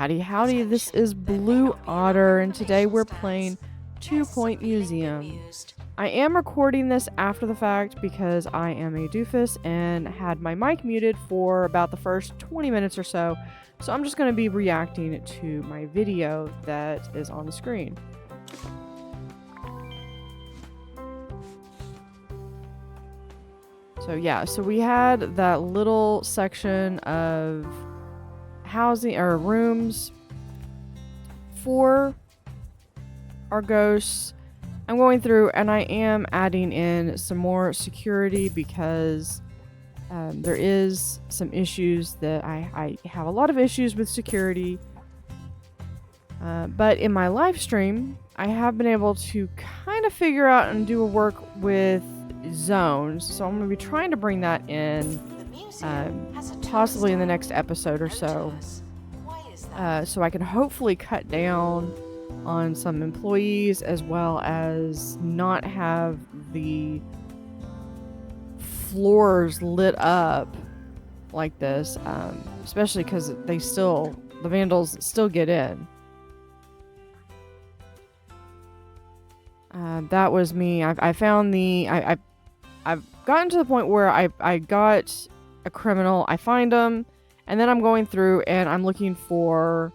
Howdy, howdy, this is Blue Otter, and today we're playing 2-Point Museum. I am recording this after the fact because I am a doofus and had my mic muted for about the first 20 minutes or so, so I'm just going to be reacting to my video that is on the screen. So yeah, so we had that little section of housing or rooms for our ghosts. I'm going through and I am adding in some more security because there is some issues that I have a lot of issues with security. But in my live stream, I have been able to kind of figure out and do a work with zones. So I'm going to be trying to bring that in possibly in the next episode or so. So I can hopefully cut down on some employees as well as not have the floors lit up like this, especially because the vandals still get in. That was me. I've gotten to the point where I got a criminal, I find them, and then I'm going through and I'm looking for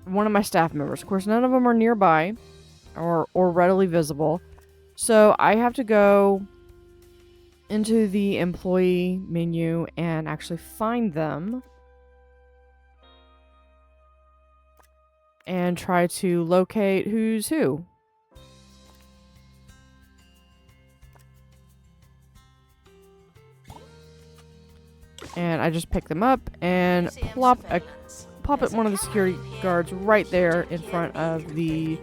one of my staff members. Of course, none of them are nearby or readily visible. So I have to go into the employee menu and actually find them and try to locate who's who. And I just pick them up and plop at one of the security guards right there in front of the,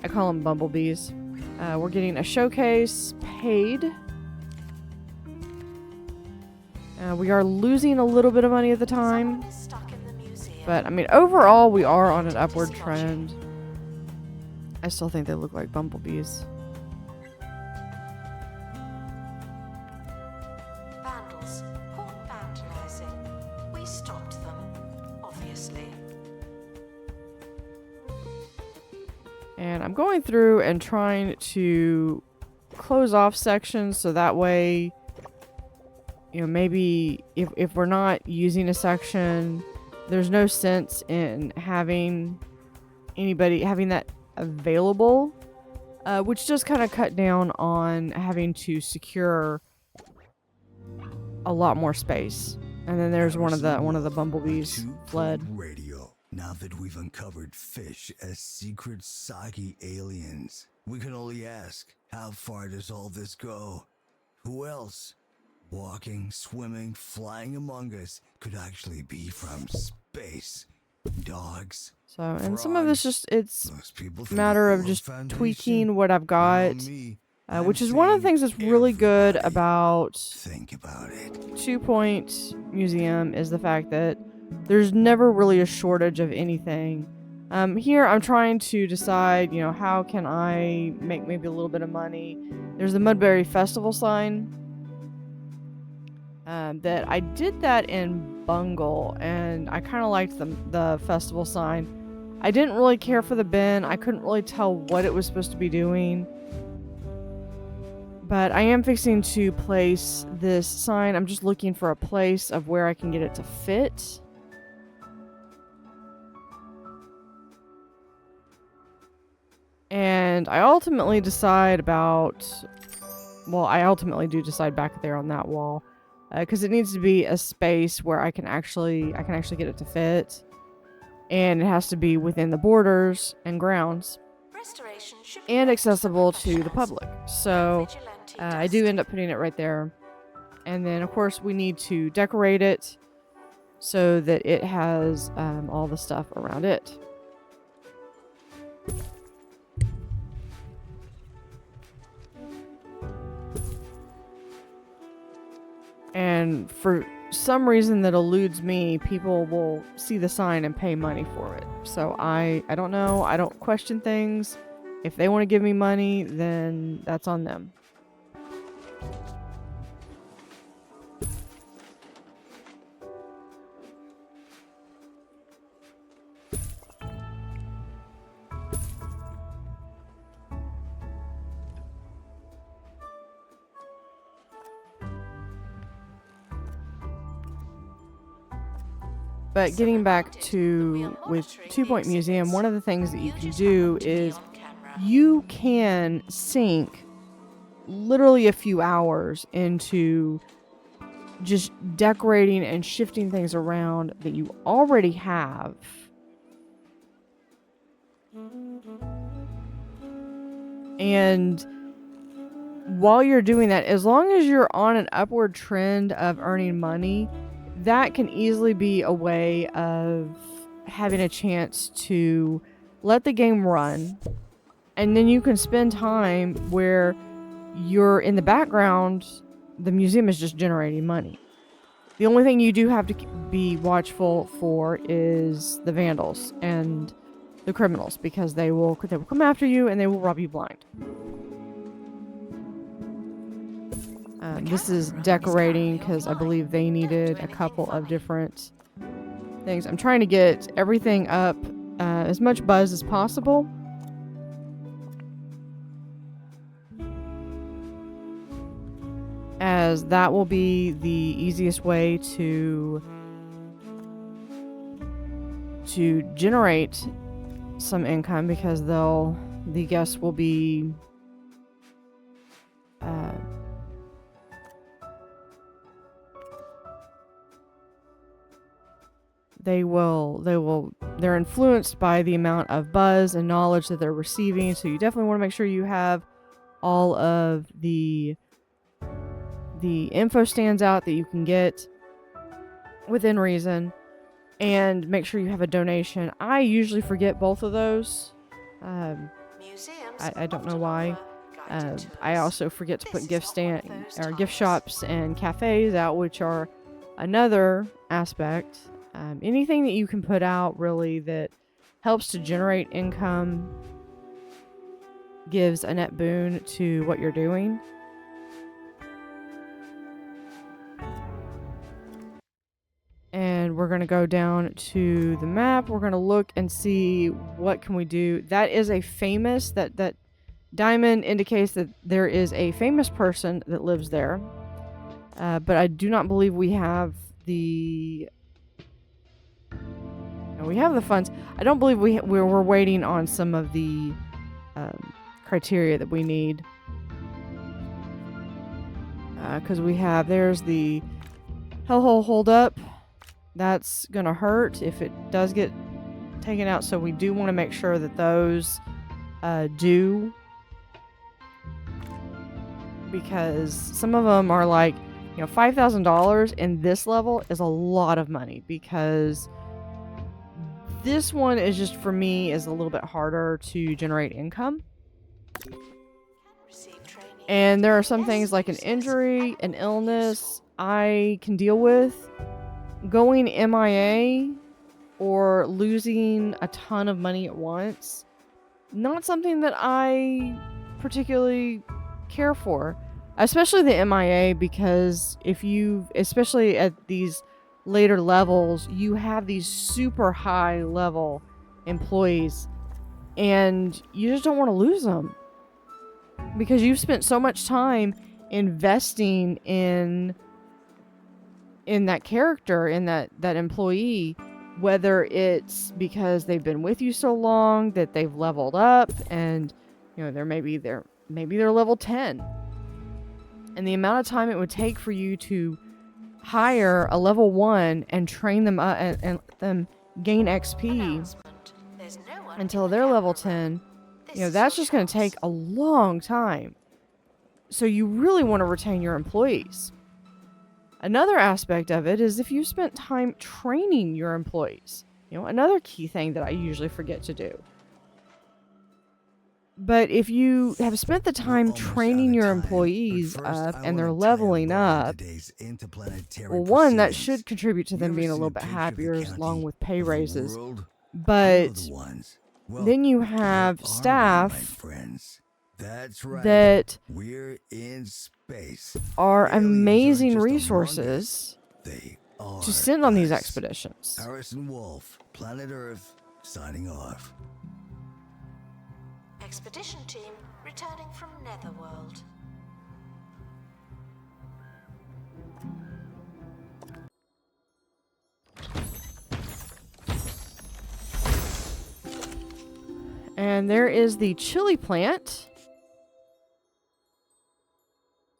I call them bumblebees. We're getting a showcase paid. We are losing a little bit of money at the time. But, I mean, overall, we are on an upward trend. I still think they look like bumblebees. And I'm going through and trying to close off sections so that way, you know, maybe if we're not using a section, there's no sense in having anybody having that available, which does kind of cut down on having to secure a lot more space. And then there's one of the bumblebees fled. Now that we've uncovered fish as secret soggy aliens, we can only ask, how far does all this go? Who else, walking, swimming, flying among us, could actually be from space? Dogs. So, and some of this it's a matter of just tweaking what I've got, which is one of the things that's really good about 2-Point Museum is the fact that there's never really a shortage of anything. Here I'm trying to decide, you know, how can I make maybe a little bit of money. There's the Mudberry Festival sign. That I did that in Bungle, and I kind of liked the festival sign. I didn't really care for the bin. I couldn't really tell what it was supposed to be doing. But I am fixing to place this sign. I'm just looking for a place of where I can get it to fit. And I ultimately decide about, well, I ultimately do decide back there on that wall, because it needs to be a space where I can actually get it to fit, and it has to be within the borders and grounds, and accessible to the public. So I do end up putting it right there, and then of course we need to decorate it so that it has all the stuff around it. And for some reason that eludes me, people will see the sign and pay money for it. So I don't know. I don't question things. If they want to give me money, then that's on them. But getting back to with 2 Point Museum, one of the things that you can do is you can sink literally a few hours into just decorating and shifting things around that you already have. And while you're doing that, as long as you're on an upward trend of earning money, that can easily be a way of having a chance to let the game run. And then you can spend time where you're in the background, the museum is just generating money. The only thing you do have to be watchful for is the vandals and the criminals, because they will come after you and they will rob you blind. This is decorating because I believe they needed a couple of different things. I'm trying to get everything up, as much buzz as possible. As that will be the easiest way to generate some income, because the guests will be they're influenced by the amount of buzz and knowledge that they're receiving, so you definitely want to make sure you have all of the info stands out that you can get within reason, and make sure you have a donation. I usually forget both of those. I don't know why. I also forget to put gift shops and cafes out, which are another aspect. Anything that you can put out really that helps to generate income gives a net boon to what you're doing. And we're going to go down to the map. We're going to look and see what can we do. That is a famous, that diamond indicates that there is a famous person that lives there. But I do not believe we have the... No, we have the funds. I don't believe we're waiting on some of the criteria that we need. Because there's the hellhole hold up. That's going to hurt if it does get taken out, so we do want to make sure that those do. Because some of them are like, $5,000 in this level is a lot of money, because this one is just, for me, is a little bit harder to generate income. And there are some things like an injury, an illness, I can deal with. Going MIA or losing a ton of money at once, not something that I particularly care for. Especially the MIA, because especially at these later levels, you have these super high level employees and you just don't want to lose them, because you've spent so much time investing in that character, in that employee, whether it's because they've been with you so long that they've leveled up, and maybe they're level 10, and the amount of time it would take for you to hire a level 1 and train them up and let them gain XP until they're level 10, that's just going to take a long time. So you really want to retain your employees. Another aspect of it is if you spent time training your employees. Another key thing that I usually forget to do. But if you have spent the time training your employees up and they're leveling up, well, one, that should contribute to them being a little bit happier, along with pay raises. But then you have staff that are amazing resources to send on these expeditions. Harrison Wolf, Planet Earth, signing off. Expedition team returning from Netherworld. And there is the chili plant.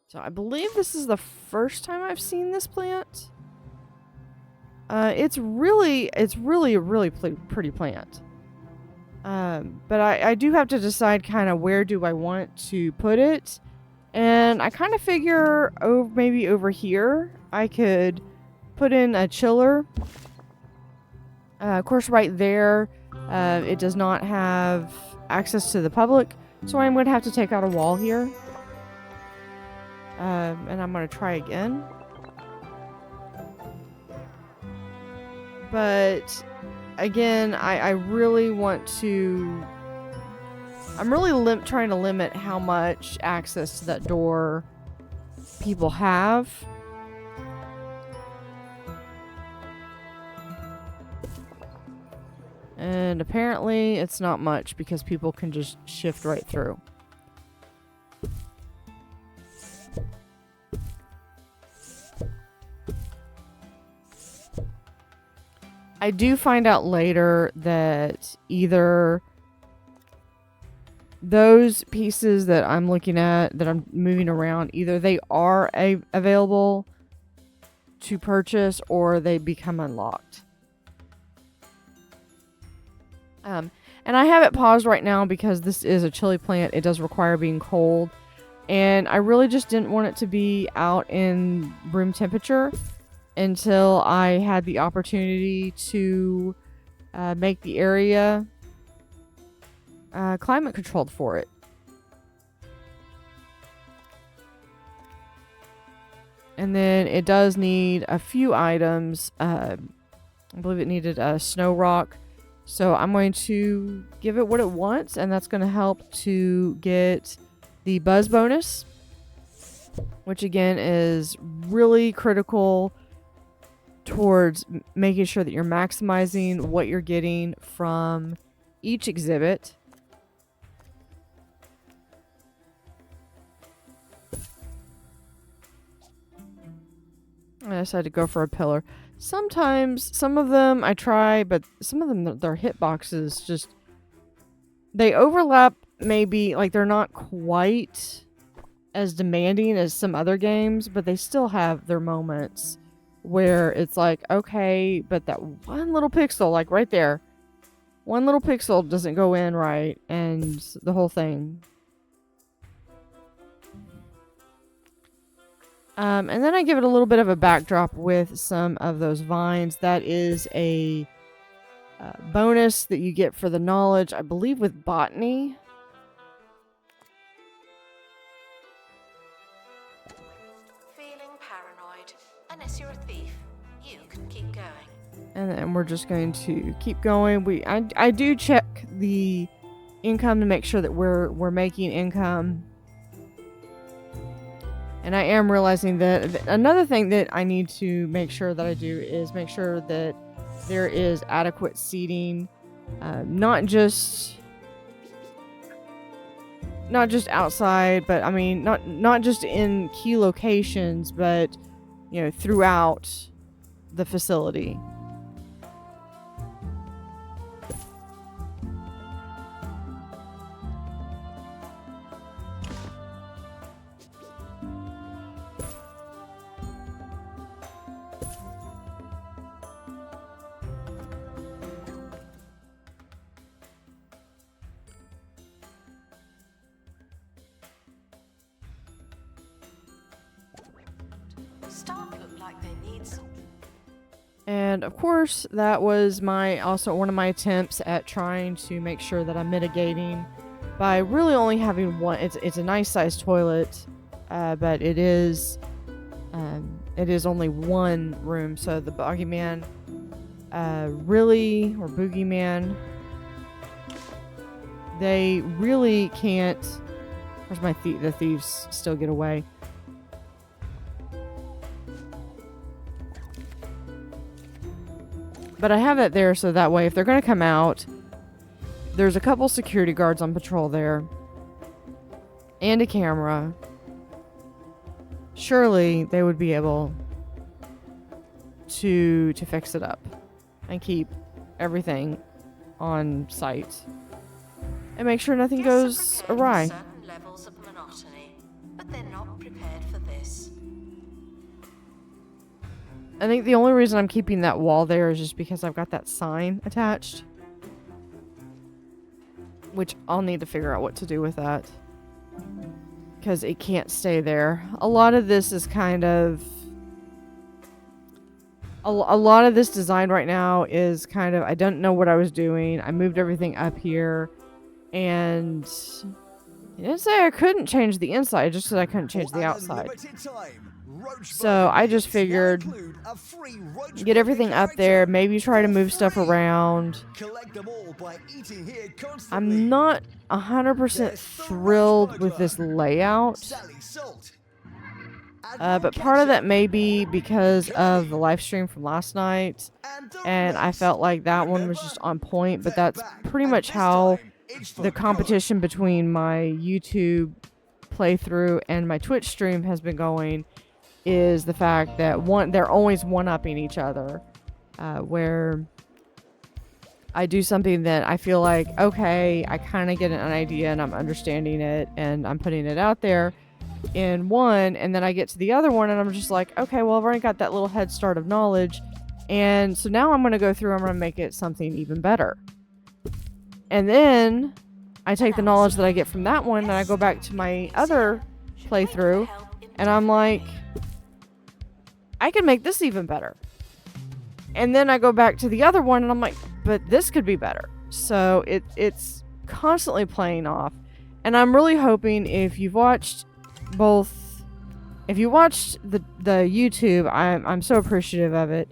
So I believe this is the first time I've seen this plant. It's really a really pretty plant. But I do have to decide kind of where do I want to put it. And I kind of figure maybe over here I could put in a chiller. Of course, right there, it does not have access to the public. So I'm going to have to take out a wall here. And I'm going to try again. But again, I really want to... I'm really trying to limit how much access to that door people have. And apparently it's not much because people can just shift right through. I do find out later that either those pieces that I'm looking at, that I'm moving around, either they are available to purchase or they become unlocked. And I have it paused right now because this is a chili plant. It does require being cold. And I really just didn't want it to be out in room temperature until I had the opportunity to make the area climate controlled for it. And then it does need a few items. I believe it needed a snow rock. So I'm going to give it what it wants, and that's going to help to get the buzz bonus, which again is really critical towards making sure that you're maximizing what you're getting from each exhibit. I decided to go for a pillar. Sometimes, some of them I try, but some of them, their hitboxes just... They overlap, maybe, like they're not quite as demanding as some other games, but they still have their moments where it's like, okay, but that one little pixel, like right there, one little pixel doesn't go in right, and the whole thing. And then I give it a little bit of a backdrop with some of those vines. That is a bonus that you get for the knowledge, I believe, with botany. Feeling paranoid. Unless you're a thief, you can keep going. And then we're just going to keep going. I do check the income to make sure that we're making income. And I am realizing that another thing that I need to make sure that I do is make sure that there is adequate seating, not just outside, but I mean not just in key locations, but you know, throughout the facility. Staff look like they need some. And of course, that was also one of my attempts at trying to make sure that I'm mitigating by really only having one. It's a nice sized toilet, but it is only one room. So the boogeyman, or boogeyman, they really can't. Of course, the thieves still get away. But I have that there so that way if they're going to come out, there's a couple security guards on patrol there. And a camera. Surely they would be able to fix it up and keep everything on site. and make sure nothing Guests are goes prepared awry. for certain levels of monotony, but they're not prepared for this. I think the only reason I'm keeping that wall there is just because I've got that sign attached. Which I'll need to figure out what to do with that. Because it can't stay there. A lot of this is kind of... A lot of this design right now is kind of... I don't know what I was doing. I moved everything up here. And... I didn't say I couldn't change the inside, just because I couldn't change the outside. So I just figured, get everything up there, maybe try to move stuff around. I'm not 100% thrilled with this layout. But part of that may be because of the live stream from last night. And I felt like that one was just on point, but that's pretty much how the competition between my YouTube playthrough and my Twitch stream has been going, is the fact that they're always one-upping each other, where I do something that I feel like, okay, I kind of get an idea and I'm understanding it and I'm putting it out there in one, and then I get to the other one and I'm just like, okay, well, I've already got that little head start of knowledge, and so now I'm going to go through, I'm going to make it something even better. And then I take the knowledge that I get from that one and I go back to my other playthrough and I'm like, I can make this even better. And then I go back to the other one and I'm like, but this could be better. So it's constantly playing off. And I'm really hoping if you've watched the YouTube, I'm so appreciative of it.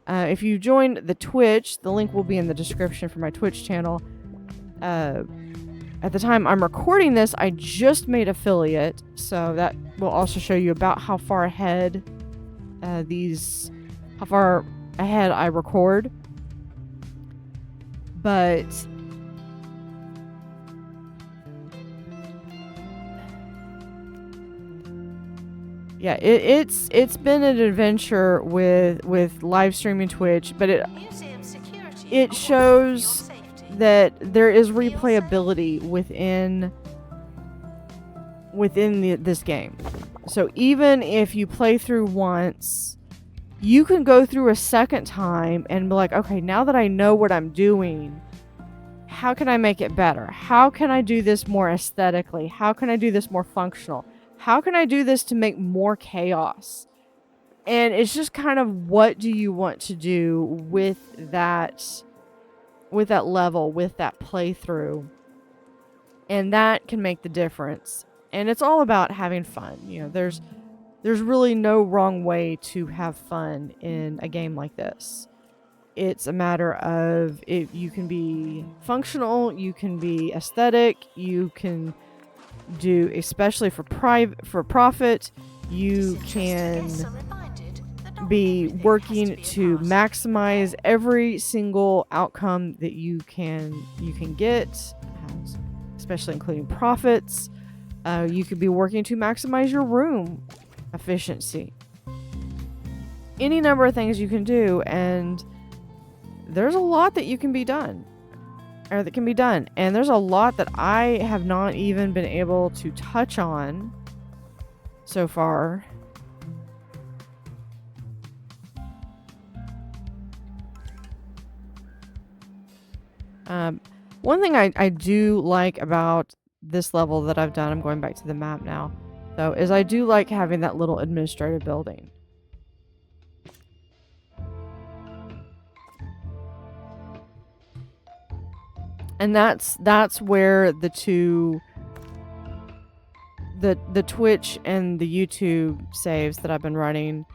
If you joined the Twitch, the link will be in the description for my Twitch channel. At the time I'm recording this, I just made affiliate, so that will also show you about how far ahead I record. But yeah, it's been an adventure with live streaming Twitch, but it shows that there is replayability within this game. So even if you play through once, you can go through a second time and be like, okay, now that I know what I'm doing, how can I make it better? How can I do this more aesthetically? How can I do this more functional? How can I do this to make more chaos? And it's just kind of, what do you want to do with that level, with that playthrough? And that can make the difference. And it's all about having fun. You know, there's really no wrong way to have fun in a game like this. It's a matter of, if you can be functional, you can be aesthetic, you can do, especially for profit, you can be working to maximize every single outcome that you can get, especially including profits. You could be working to maximize your room efficiency. Any number of things you can do, and there's a lot that can be done. And there's a lot that I have not even been able to touch on so far. One thing I do like about this level that I've done, I'm going back to the map now, though, is I do like having that little administrative building. And that's where the Twitch and the YouTube saves that I've been running,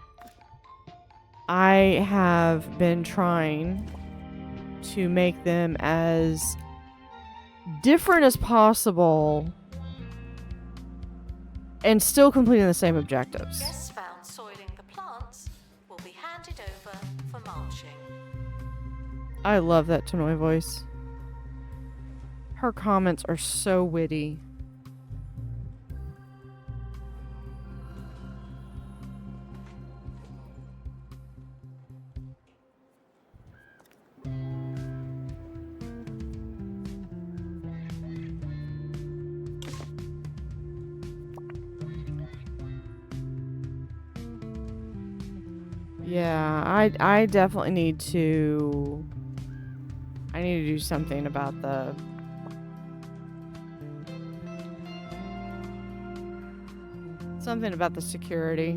I have been trying to make them as different as possible and still completing the same objectives. Guests found soiling the plants will be handed over for mulching. I love that Tonoy voice. Her comments are so witty. Yeah, I definitely need to... I need to do something about the... Something about the security.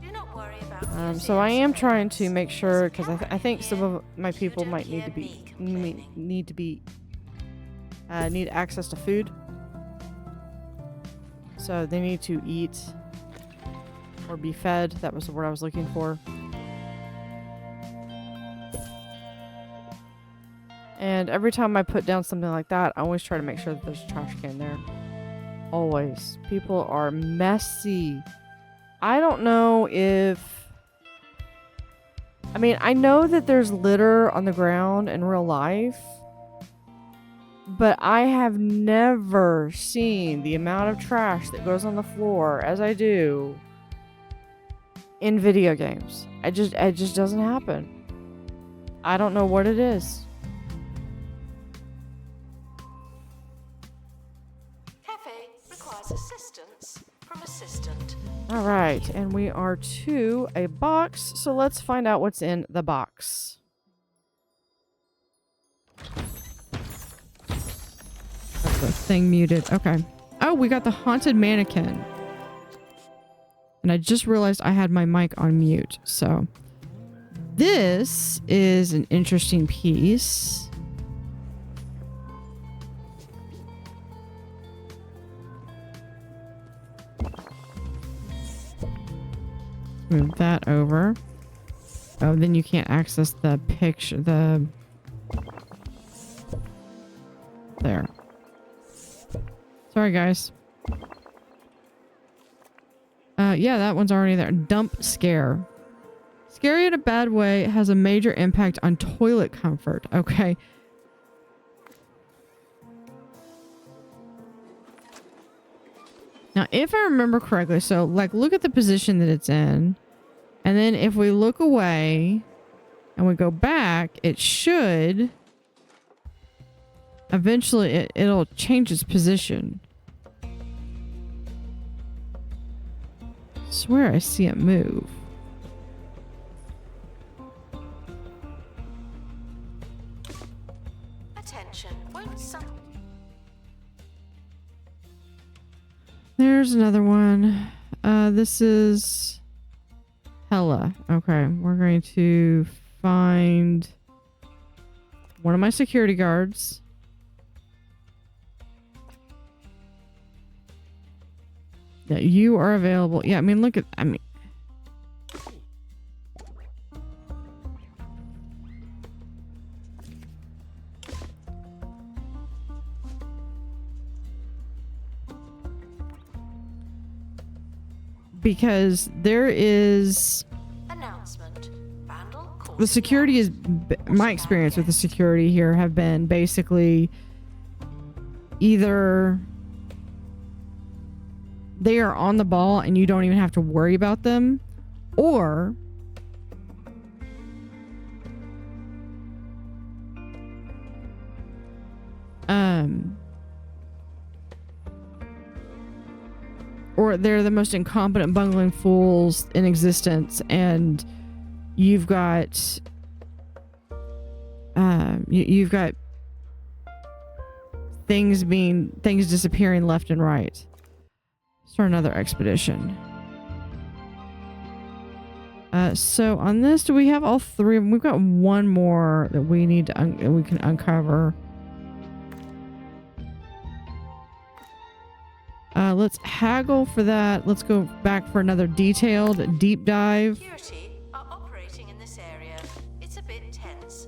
Do not worry about So I am museums, trying to friends. make sure, because There's a I think some of camera my here. people You might don't need to hear be me complaining. need access to food. So they need to eat or be fed. That was the word I was looking for. And every time I put down something like that, I always try to make sure that there's a trash can there. Always. People are messy. I don't know if... I mean, I know that there's litter on the ground in real life, but I have never seen the amount of trash that goes on the floor as I do in video games. It just doesn't happen. I don't know what it is. Cafe requires assistance from assistant. All right, and we are to a box, so let's find out what's in the box. That's the thing muted. Okay. Oh, we got the haunted mannequin. And I just realized I had my mic on mute, so this is an interesting piece. Move that over. Oh, then you can't access the picture. There. Sorry, guys. Yeah, that one's already there. Dump scare. Scary in a bad way has a major impact on toilet comfort. Okay. Now, if I remember correctly, so like look at the position that it's in. And then if we look away and we go back, it should eventually it'll change its position. I swear I see it move. Attention, won't some... There's another one. This is Hella. Okay, we're going to find one of my security guards. Yeah, you are available. Yeah, I mean, look at... I mean... Because there is... Announcement. Vandal The security is... My experience with the security here have been basically either they are on the ball and you don't even have to worry about them, or or they're the most incompetent bungling fools in existence, and you've got you've got things disappearing left and right. Start another expedition. So on this, do we have all three of them? We've got one more that we need to we can uncover. Let's haggle for that. Let's go back for another detailed deep dive. Security are operating in this area. It's a bit tense.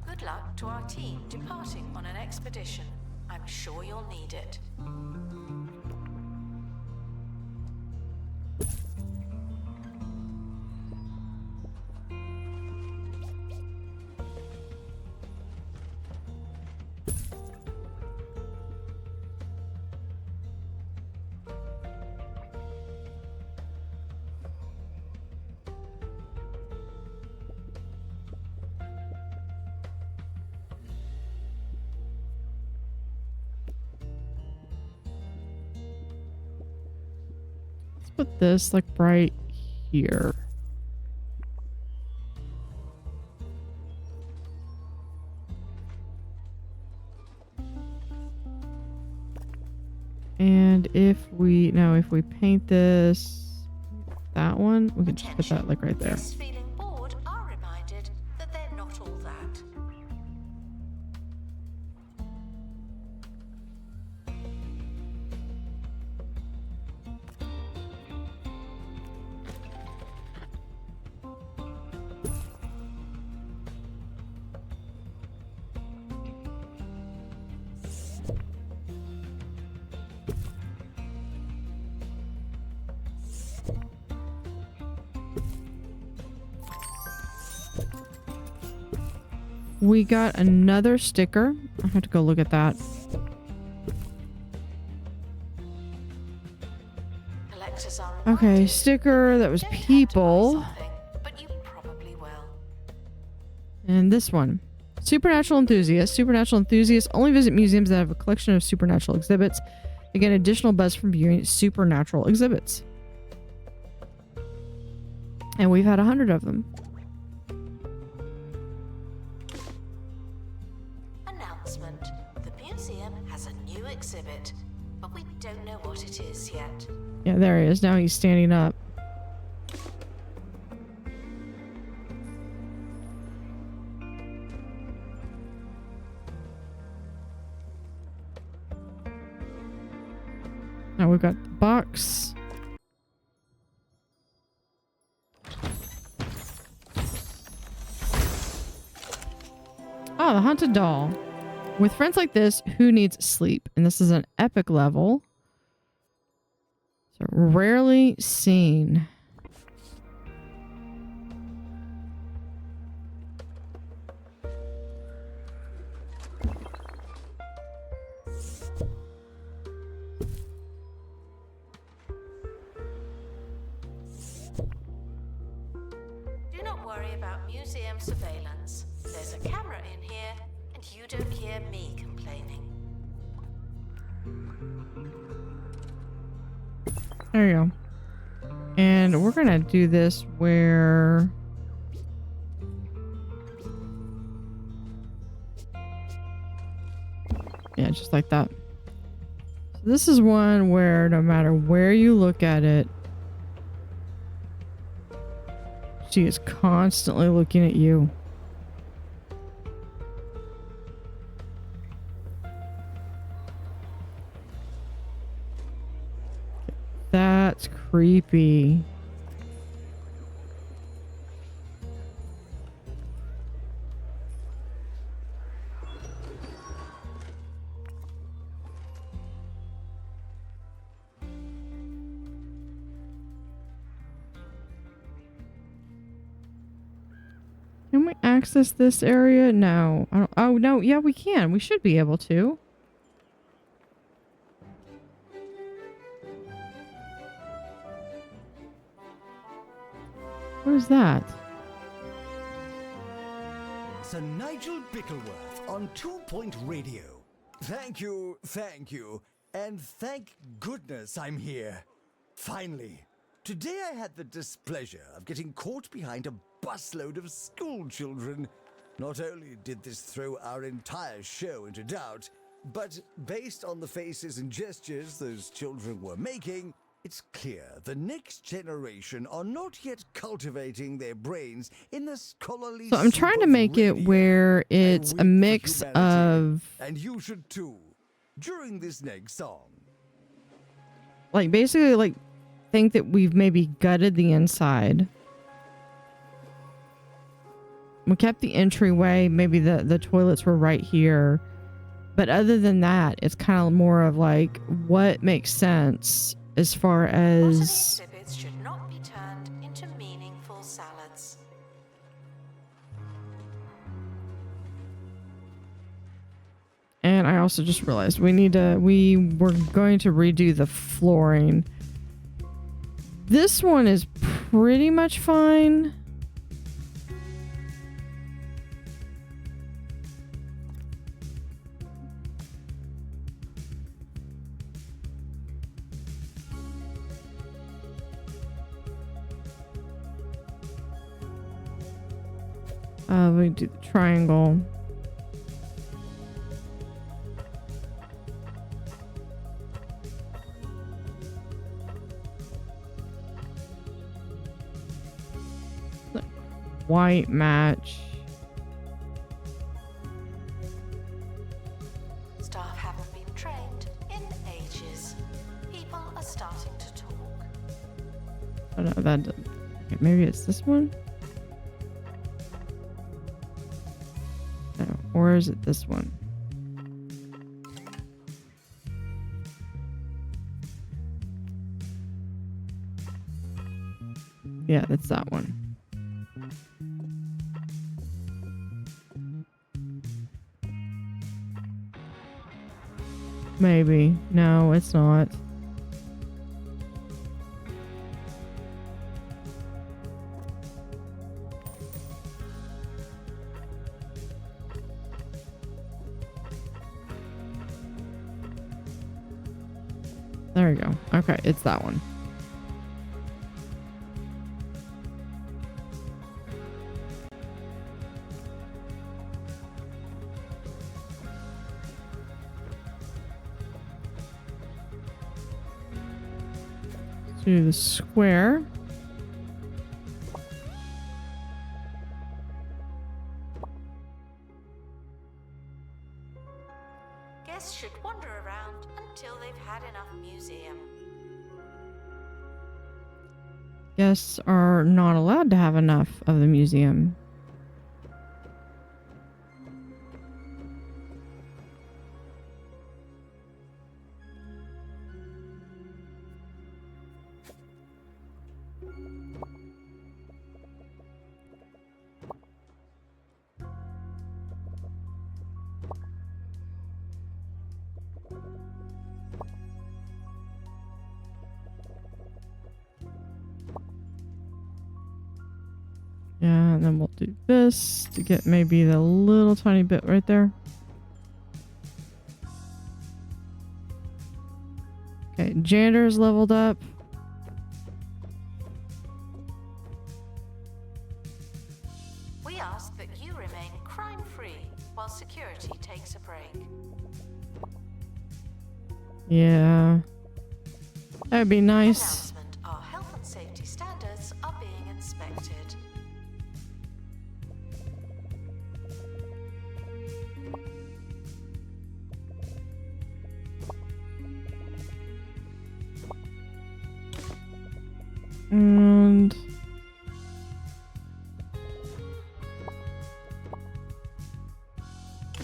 Good luck to our team departing on an expedition. I'm sure you'll need it. put this like right here. And if we paint this, that one, we can just put that like right there. Those feeling bored are reminded that they're not all that. We got another sticker. I have to go look at that. Collectors are Okay, reminded sticker that was you don't have to buy people. something, but you probably will. And this one. Supernatural enthusiast. Supernatural enthusiasts only visit museums that have a collection of supernatural exhibits. You get additional buzz from viewing supernatural exhibits. And we've had 100 of them. Announcement. The museum has a new exhibit, but we don't know what it is yet. Yeah, there he is. Now he's standing up. Now we've got the box. Oh, the haunted doll. With friends like this, who needs sleep? And this is an epic level. So rarely seen. Do not worry about museum surveillance. There's a camera in here, and you don't hear me complaining. There you go. And we're gonna do this where... Yeah, just like that. So this is one where no matter where you look at it, she is constantly looking at you. That's creepy. Can we access this area? No. I don't, oh, no. Yeah, we can. We should be able to. What is that? Sir Nigel Bickleworth on 2 Point Radio. Thank you, and thank goodness I'm here. Finally. Today I had the displeasure of getting caught behind a busload of school children. Not only did this throw our entire show into doubt, but based on the faces and gestures those children were making, it's clear the next generation are not yet cultivating their brains in the scholarly. So I'm trying to make it where it's a mix of... And you should too, during this next song. Like, basically, like, think that we've maybe gutted the inside. We kept the entryway. Maybe the toilets were right here. But other than that, it's kind of more of like what makes sense as far as... exhibits should not be turned into meaningful salads. And I also just realized we were going to redo the flooring. This one is pretty much fine. We do the triangle. White match. Staff haven't been trained in ages. People are starting to talk. Oh no, that doesn't. Okay, maybe it's this one? No, or is it this one? Yeah, it's that one. Maybe. No, it's not. There we go. Okay, it's that one. Do the square. Guests should wander around until they've had enough museum. Guests are not allowed to have enough of the museum. Yeah, and then we'll do this to get maybe the little tiny bit right there. Okay, janitor's leveled up. We ask that you remain crime-free while security takes a break. Yeah. That'd be nice. Announcement: our health and safety standards are being inspected. And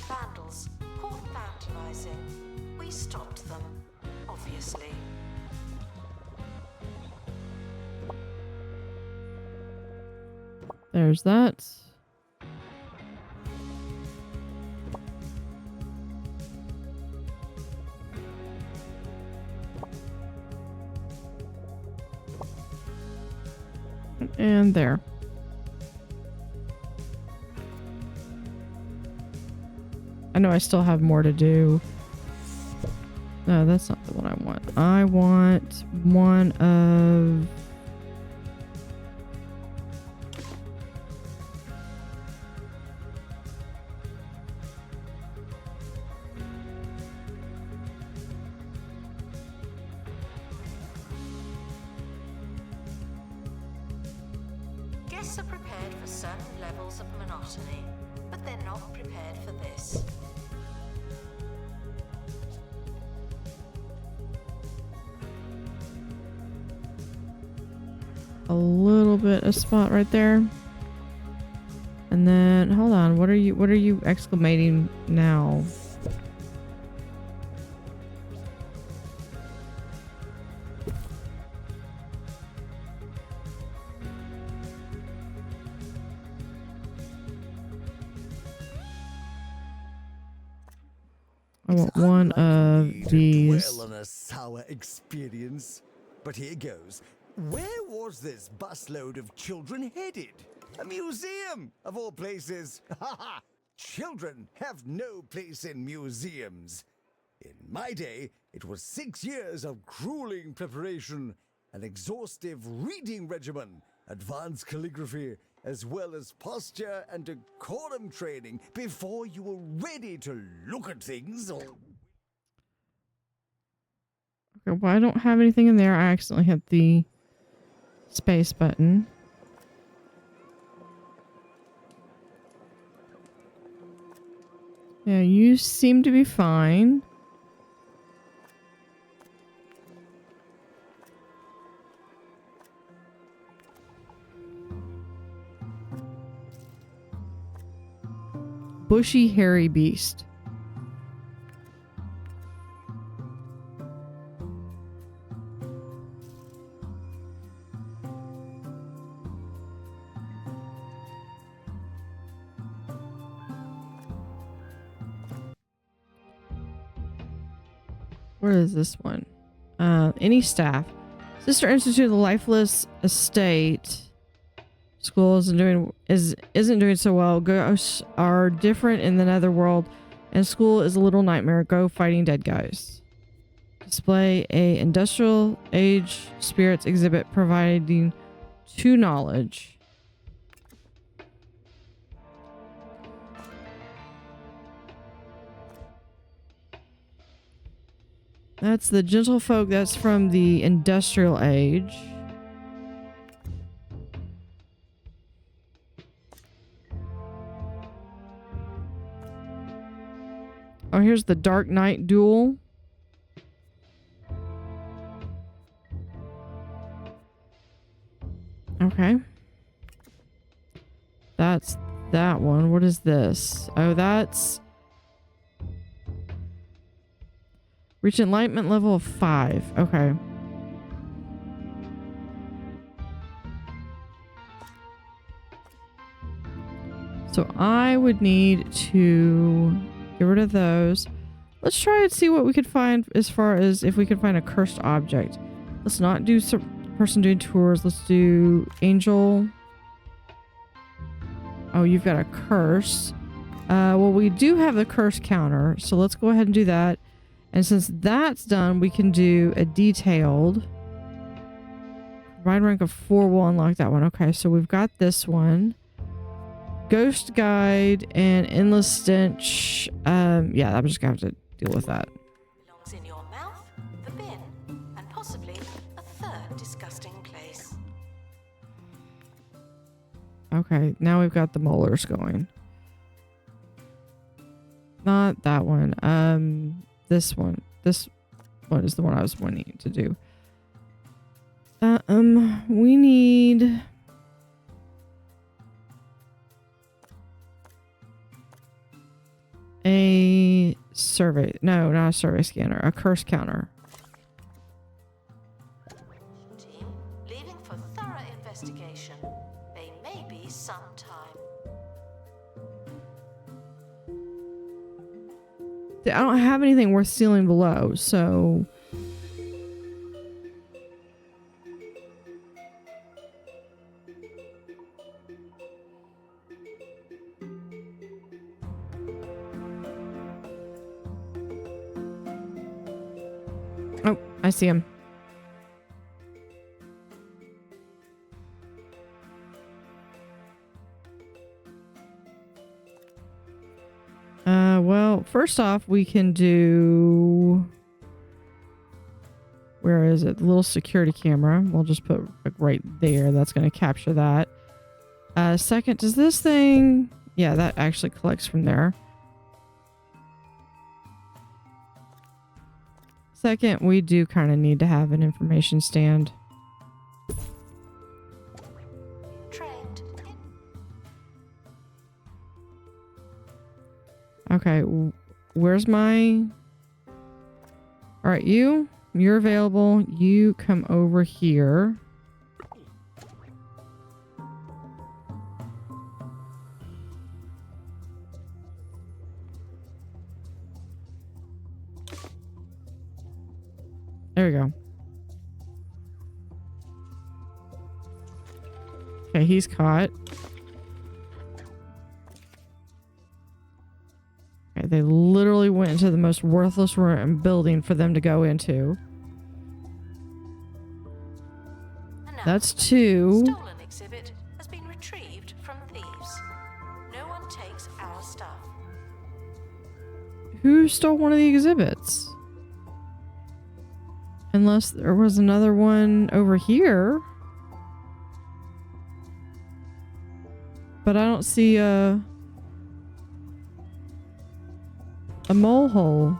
Vandals caught vandalizing. We stopped them, obviously. there's that. And there. I know I still have more to do. No, that's not the one I want. I want one of... Guests are prepared for certain levels of monotony, but they're not prepared for this. a little bit of spot right there. And then, hold on, what are you exclamating now? I want one of these. Well, on a sour experience. But here goes. Where was this busload of children headed? A museum, of all places. Ha ha! Children have no place in museums. In my day, it was 6 years of grueling preparation, an exhaustive reading regimen, advanced calligraphy, as well as posture and decorum training before you were ready to look at things. Okay, well, I don't have anything in there. I accidentally hit the space button. Yeah, you seem to be fine. Bushy, hairy beast. Where is this one? Any staff. Sister Institute of the Lifeless Estate. School isn't doing so well. Ghosts are different in the netherworld, and school is a little nightmare. Go fighting dead guys. Display a industrial age spirits exhibit providing 2 knowledge. That's the gentlefolk. That's from the industrial age. Oh, here's the Dark Knight duel. Okay. That's that one. What is this? Oh, that's... Reach enlightenment level of 5. Okay. So I would need to get rid of those. Let's try and see what we could find as far as if we can find a cursed object. Let's not do person doing tours. Let's do angel. Oh, you've got a curse. Well, we do have the curse counter, so let's go ahead and do that. And since that's done, we can do a detailed. Provide rank of 4 will unlock that one. Okay, so we've got this one. Ghost guide and endless stench. Yeah, I'm just gonna have to deal with that. Belongs in your mouth, the bin, and possibly a third disgusting place. Okay, now we've got the molars going. Not that one. This one. This one is the one I was wanting to do. We need... a survey. No, not a survey scanner. A curse counter. Team, leaving for thorough investigation. They may be some time. I don't have anything worth stealing below, so... Oh, I see him. Well, first off, we can do... Where is it? The little security camera. We'll just put like right there. That's going to capture that. Second, does this thing... Yeah, that actually collects from there. Second, we do kind of need to have an information stand. Trained. Okay, where's my... Alright, you're available. You come over here. There we go. Okay, he's caught. Okay, they literally went into the most worthless room building for them to go into. Enough. That's 2. Stolen exhibit has been retrieved Who stole one of the exhibits? Unless there was another one over here. But I don't see a mole hole.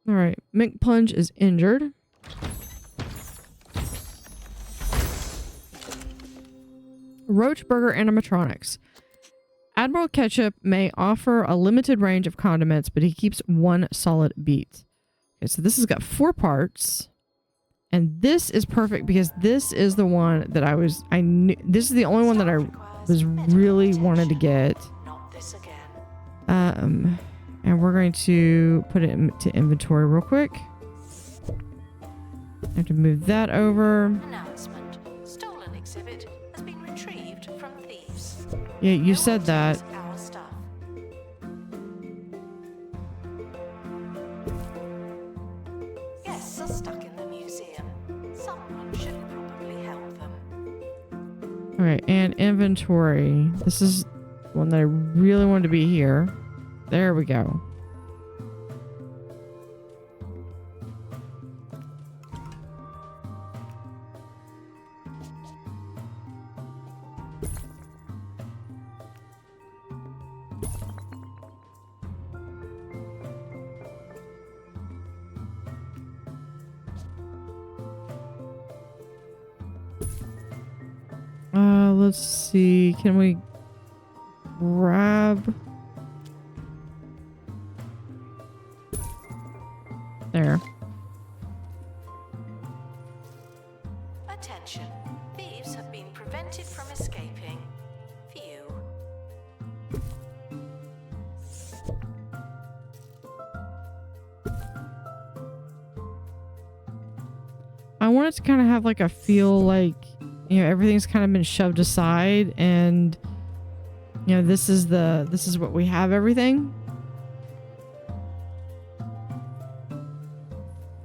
All right, Mink Plunge is injured. Roach Burger animatronics. Admiral Ketchup may offer a limited range of condiments, but he keeps one solid beat. Okay, so this has got 4 parts. And this is perfect because this is the one that I knew, this is the only one that I was really wanted to get. Not this again. And we're going to put it into inventory real quick. I have to move that over. Announcement. Stolen exhibit has been retrieved from thieves. Yeah, you No said one that. takes our stuff. Guests are stuck in the museum. Someone should probably help them. Alright, and inventory. This is one that I really wanted to be here. There we go. Let's see. Can we grab... There. Attention. Thieves have been prevented from escaping. Phew. I want it to kind of have like a feel like, you know, everything's kind of been shoved aside and, you know, this is what we have everything.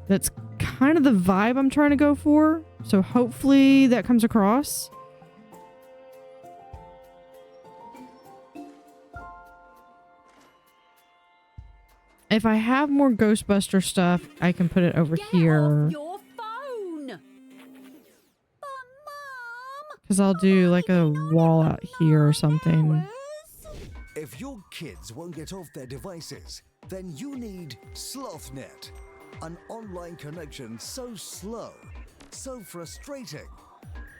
That's kind of the vibe I'm trying to go for. So hopefully that comes across. If I have more Ghostbuster stuff, I can put it over here. Your phone. But Mom, Because I'll do like a wall out here or something. If your kids won't get off their devices, then you need SlothNet. An online connection so slow, so frustrating.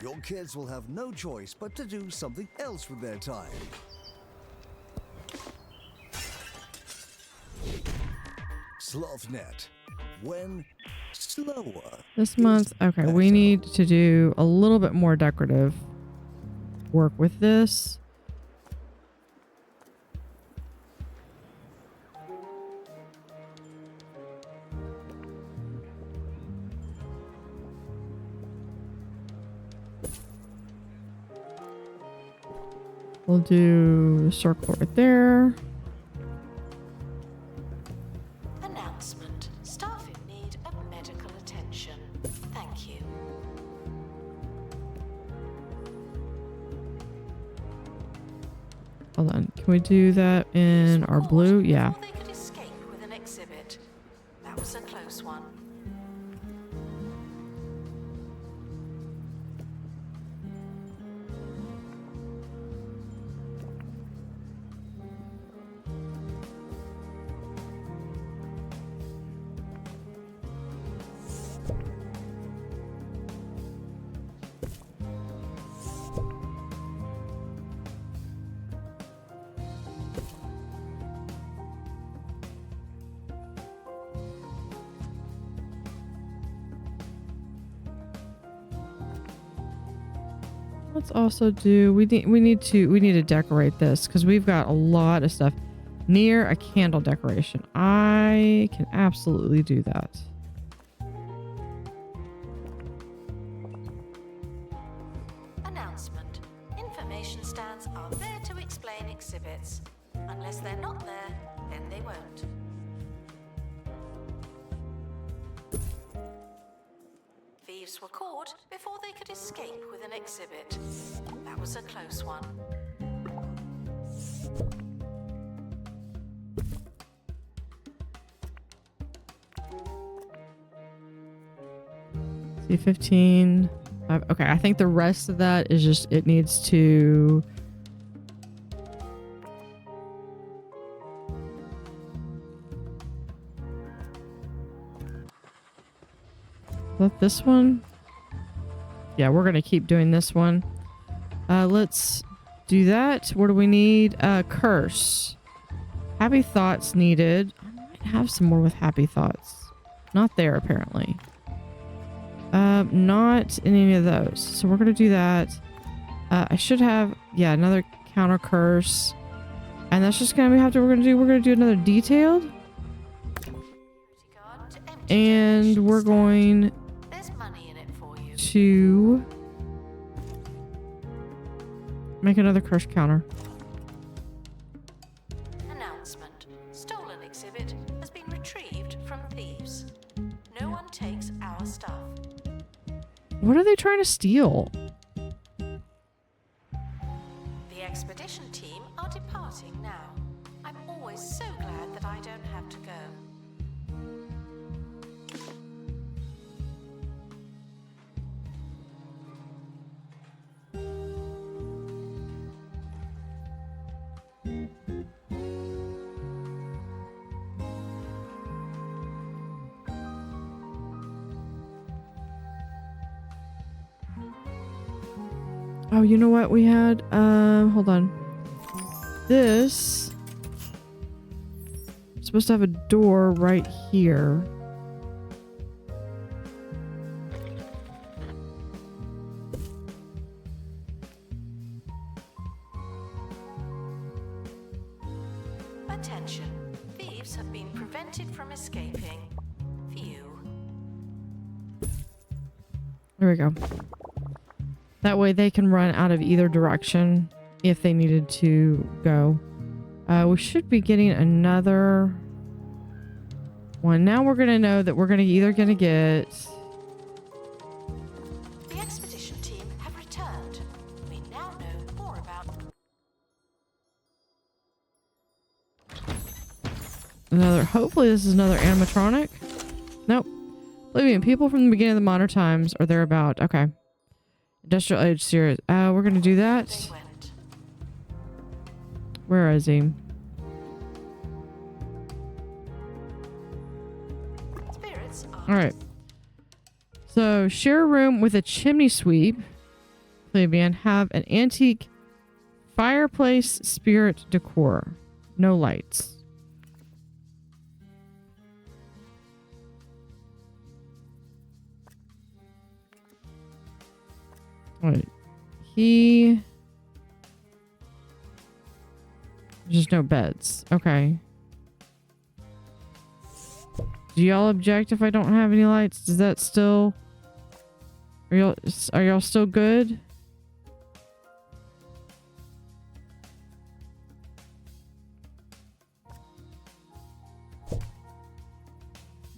Your kids will have no choice but to do something else with their time. SlothNet. When slower. This month, okay, we need to do a little bit more decorative work with this. We'll do a circle right there. Announcement. Staff in need of medical attention. Thank you. Hold on. Can we do that in our blue? Yeah. Before they could escape with an exhibit. That was a close one. Let's also do, we need to decorate this because we've got a lot of stuff near a candle decoration. I can absolutely do that. Announcement. Information stands are there to explain exhibits. Unless they're not there, then they won't. Thieves thieves were caught before they could escape with an exhibit. That was a close one. C15. Okay, I think the rest of that is just, it needs to... Is that this one? Yeah, we're going to keep doing this one. Let's do that. What do we need? Curse. Happy thoughts needed. I might have some more with happy thoughts. Not there, apparently. Not in any of those. So we're going to do that. I should have, yeah, another counter curse. And that's just going to be we're going to do another detailed. And we're going to make another curse counter. Announcement. Stolen exhibit has been retrieved from thieves. No one takes our stuff. What are they trying to steal? The expedition team are departing now. I'm always so glad that I don't have to go. Oh, you know what we had? Hold on. This is supposed to have a door right here. Attention. Thieves have been prevented from escaping. Phew. There we go. That way they can run out of either direction if they needed to go. We should be getting another one. Now we're going to know that we're either going to get... The expedition team have returned. We now know more about... Hopefully this is another animatronic. Nope. Believe me, people from the beginning of the modern times or thereabout. Okay. Industrial Age series. We're gonna do that. Where is he? Alright. So, share a room with a chimney sweep. Plebeian. Have an antique fireplace spirit decor. No lights. Wait, just no beds. Okay. Do y'all object if I don't have any lights? Does that still... Are y'all still good?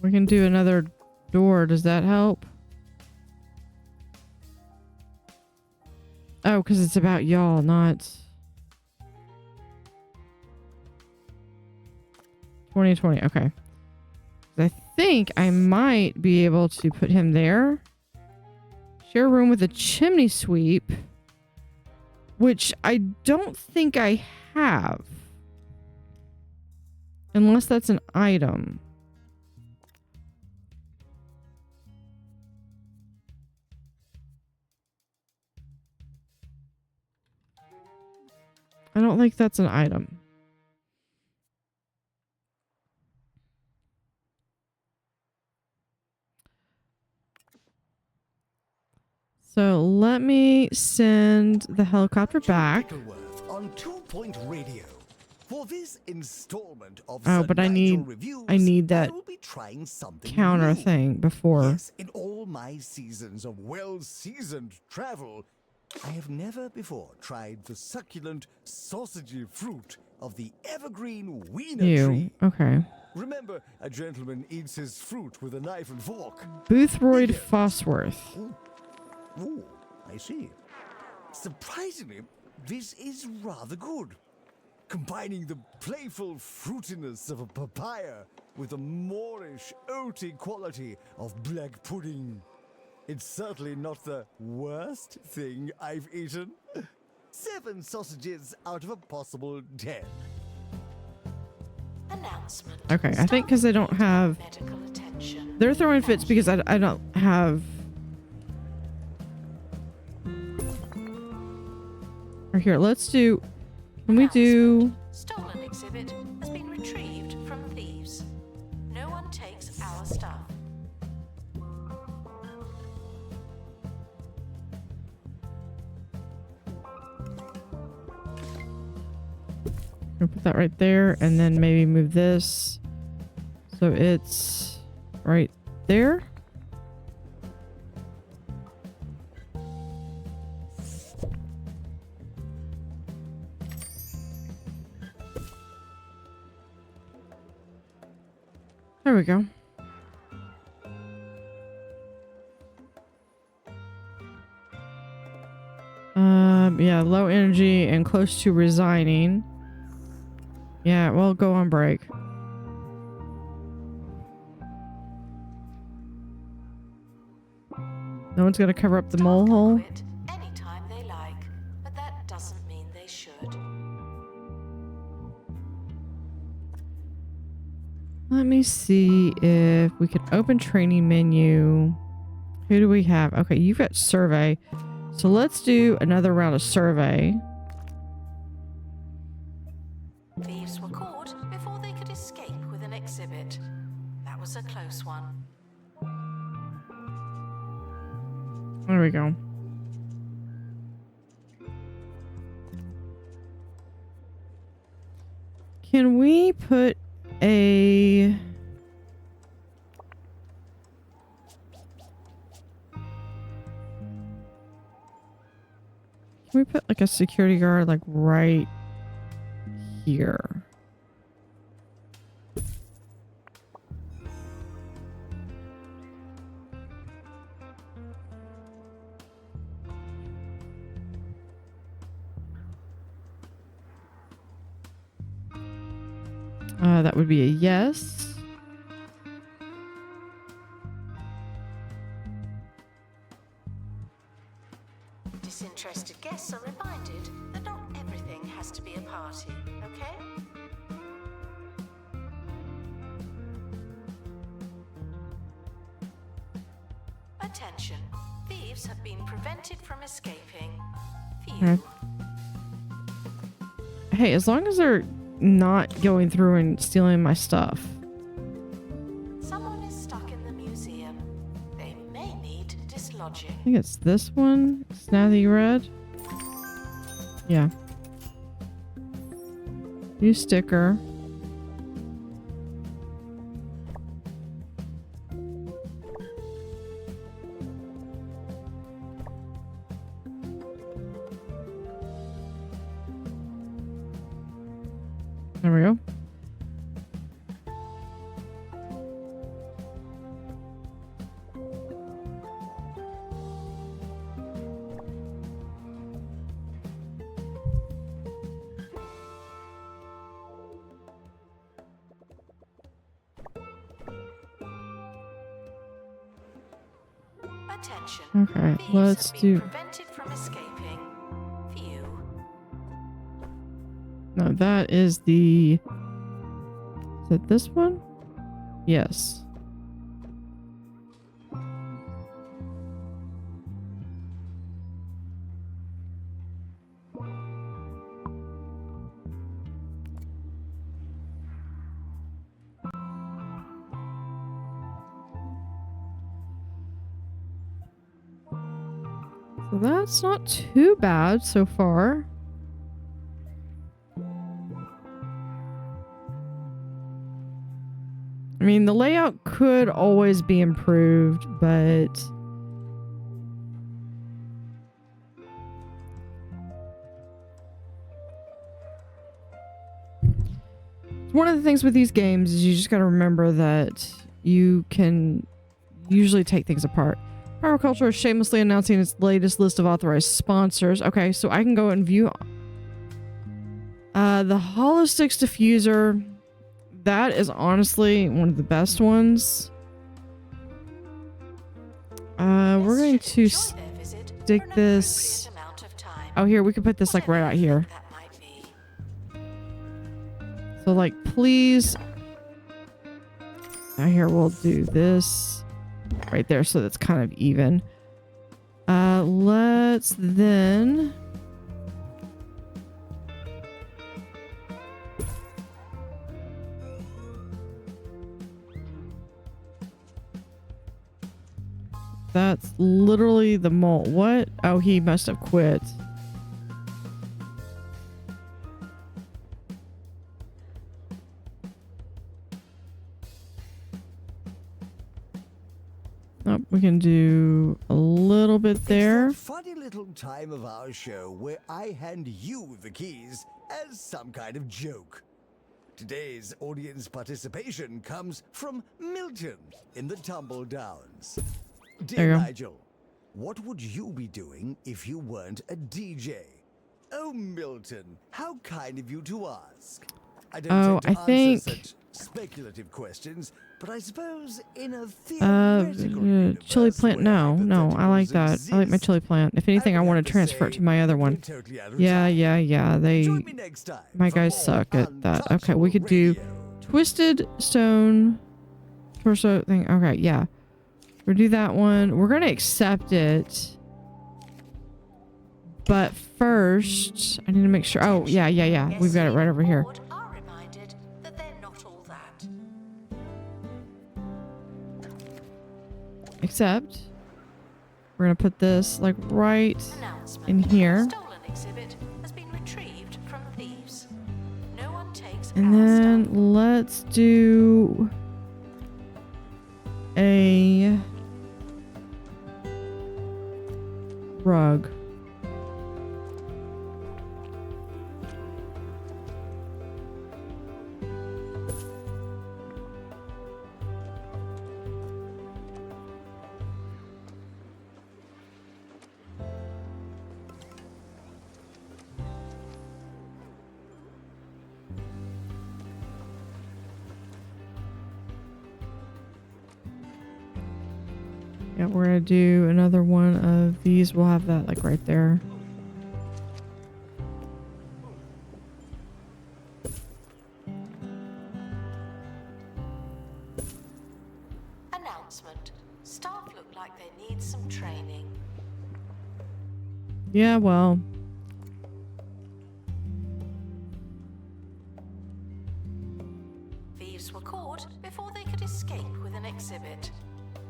We can do another door. Does that help? Oh, because it's about y'all, not... 2020, okay. I think I might be able to put him there. Share a room with a chimney sweep. Which I don't think I have. Unless that's an item. I don't think that's an item. So let me send the helicopter back. On 2-Point Radio. For this installment of but I need that counter thing before. Yes, in all my seasons of well-seasoned travel, I have never before tried the succulent, sausagey fruit of the evergreen wiener tree. Okay. Remember, a gentleman eats his fruit with a knife and fork. Boothroyd Yeah. Fosworth. Ooh, I see. Surprisingly, this is rather good. Combining the playful fruitiness of a papaya with the moreish, oaty quality of black pudding. It's certainly not the worst thing I've eaten. 7 sausages out of a possible 10. Announcement. Okay, I think because I don't have... Medical attention. They're throwing fits because I don't have... Or here, let's do... Can we do... Stolen exhibit has been retrieved from thieves. No one takes our stuff. I'll put that right there and then maybe move this so it's right there. There we go. Yeah, low energy and close to resigning. Yeah, well, go on break. No one's gonna cover up the mole hole. Quit anytime they like, but that doesn't mean they should. Let me see if we can open training menu. Who do we have? Okay, you've got survey. So let's do another round of survey. Thieves were caught before they could escape with an exhibit. That was a close one. There we go. Can we put a... Can we put like a security guard like right here? That would be a yes. Disinterested guests are reminded that not everything has to be a party, okay? Attention. Thieves have been prevented from escaping. Phew. Okay. Hey, as long as they're not going through and stealing my stuff. Someone is stuck in the museum. They may need dislodging. I think it's this one. Snazzy red. Yeah. Use sticker. There we go. Attention. Okay, Thieves let's have been do... prevented from escaping. Phew. No, that is the... Is it this one? Yes. So that's not too bad so far. I mean, the layout could always be improved, but... one of the things with these games is you just got to remember that you can usually take things apart. PowerColor is shamelessly announcing its latest list of authorized sponsors. Okay, so I can go and view the Hollow Sticks diffuser. That is honestly one of the best ones. We're going to stick this. Oh, here, we could put this like right out here. So like, please. Now here, we'll do this right there. So that's kind of even. Let's then. That's literally the mole. What? Oh, he must have quit. Oh, we can do a little bit there. It's that funny little time of our show where I hand you the keys as some kind of joke. Today's audience participation comes from Milton in the Tumble Downs. Dear Nigel, what would you be doing if you weren't a DJ? Oh, Milton, how kind of you to ask. I don't tend to answer such speculative questions, but I suppose in a theoretical chili plant. No, I like that. I like my chili plant. If anything, I want to transfer it to my other one. Yeah. My guys suck at that. Okay, we could do twisted stone torso thing. Okay, yeah. We'll do that one. We're gonna accept it. But first, I need to make sure. Oh, yeah. We've got it right over here. Except, we're gonna put this like right in here. And then let's do a rug. Yeah, we're gonna do another one of these. We'll have that like right there. Announcement. Staff look like they need some training. Yeah, well. Thieves were caught before they could escape with an exhibit.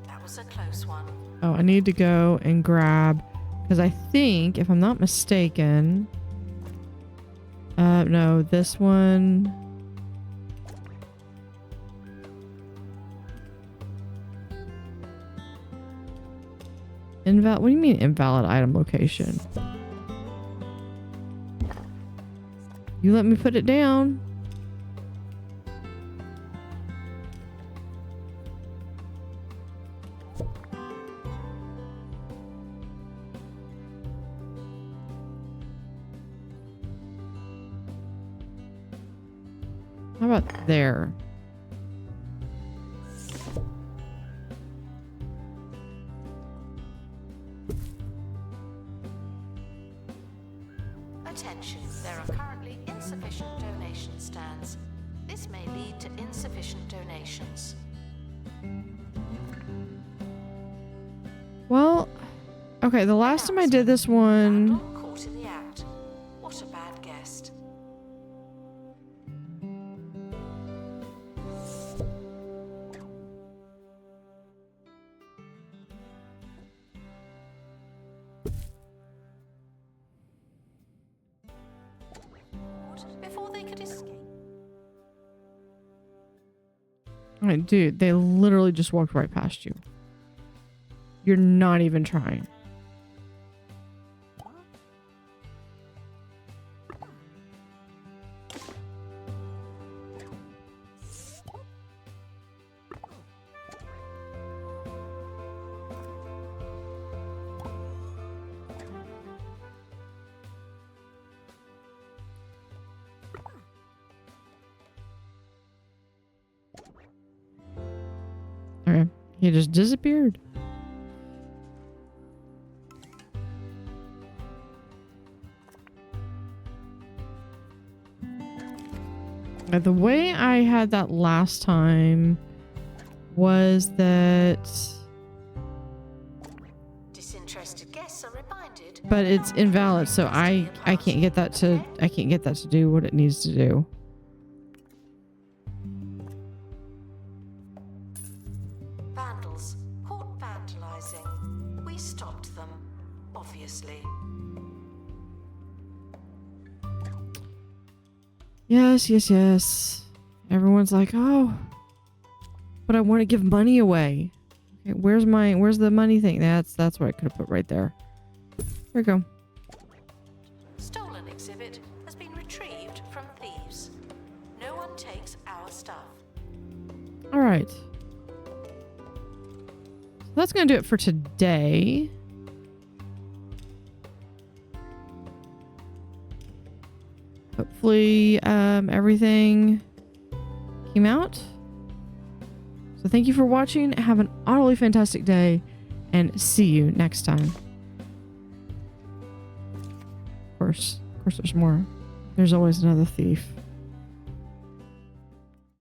That was a close one. Oh, I need to go and grab, because I think, if I'm not mistaken, no, this one. What do you mean invalid item location? You let me put it down. How about there? Attention, there are currently insufficient donation stands. This may lead to insufficient donations. Well, okay, the last time I did this one... Caught in the act. What a bad guest. Before they could escape. Alright, dude, they literally just walked right past you. You're not even trying. He just disappeared. The way I had that last time was that... Disinterested guests are reminded. But it's invalid, so I can't get that to do what it needs to do. Vandals caught vandalizing. We stopped them, obviously. Yes, yes, yes. Everyone's like, oh, but I want to give money away. Okay, where's the money thing? That's what I could have put right there. There we go. Stolen exhibit has been retrieved from thieves. No one takes our stuff. All right. So that's going to do it for today. Hopefully, everything came out. So thank you for watching. Have an utterly fantastic day and see you next time. Of course, there's more. There's always another thief.